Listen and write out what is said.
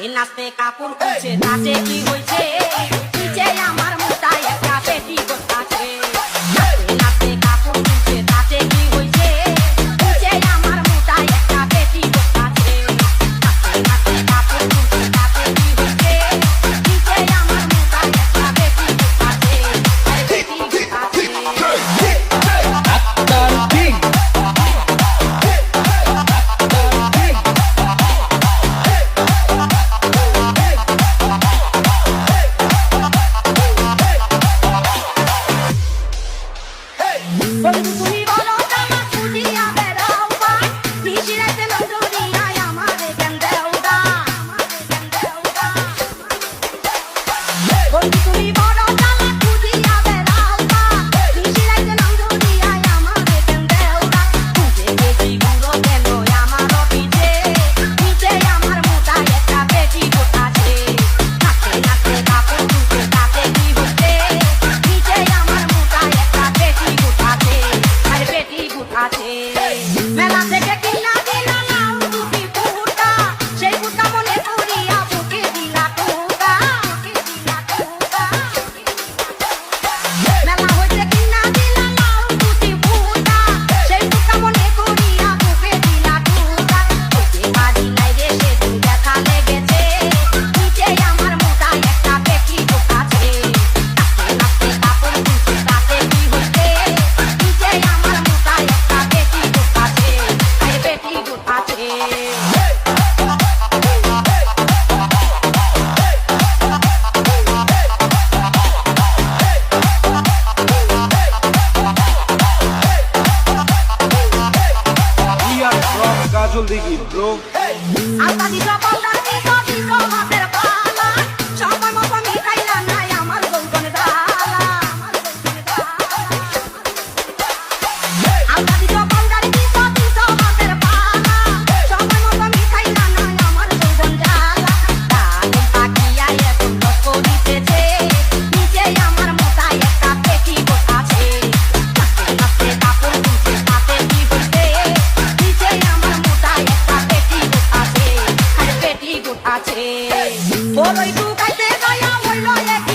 নাচতে কাপড় খুলছে নাচে কি হয়েছে নিচে আমার মোটায় একটা পেটি আছে নাচতে কাপড় খুলছে নাচে কি হয়েছে নিচে আমার মোটায় একটা পেটি আছে নাচতে কাপড় খুলছে নাচে কি হয়েছে নিচে আমার মোটায় একটা পেটি আছে পেটি আছে তুমি বলো জামা খুঁজিয়া বেড়াও বা নিশিরাতে লন্ডরিয়ায় আমারে কেন দেও দা তুমি বলো জামা খুঁজিয়া বেড়াও বা নিশিরাতে লন্ডরিয়ায় আমারে কেন দেও দা খুঁজে গেছি গুঁড়ো কেন আমারও পিছে নিচে আমার মোটায় একটা পেটি আছে নাচতে নাচতে কাপড় খুলছে তাতে কি হচ্ছে নিচে আমার মোটায় একটা পেটি আছে আছে মেলা থেকে কিনা দিলা নাও দুটি ফুটা সেই ফুটা মনে করিয়া বুকে দিলা টুকা মেলা হইতে কিনা দিলা নাও দুটি ফুটা সেই ফুটা মনে করিয়া বুকে দিলা টুকা ওকে বাড়ি নাই রে সেদিন দেখা লেগেছে নিচে আমার মোটায় একটা পেটি আছে নাচতে নাচতে কাপড় খুলছে তাতে কি হচ্ছে নিচে আমার মোটায় একটা পেটি আছে পেটি আছে We are from Kajol Digi, bro. আলতা দিছো পাউডার দিছো হাতের পালা সময় মতো মিটাইলা নাই আমার গৌতনে দালা আলতা দিছো পাউডার দিছো হাতের পালা সময় মতো মিটাইলা নাই আমার গৌতন জালা তাকে তাকিয়া এখন লক্ষ্য দিতেছে নিচে আমার মোটায় একটা পেটি আছে নাচতে নাচতে কাপড় খুলছে তাতে কি হচ্ছে নিচে আমার মোটায় একটা পেটি আছে আর পেটি আছে বড়ই টুকাইতে গয়া হইল এক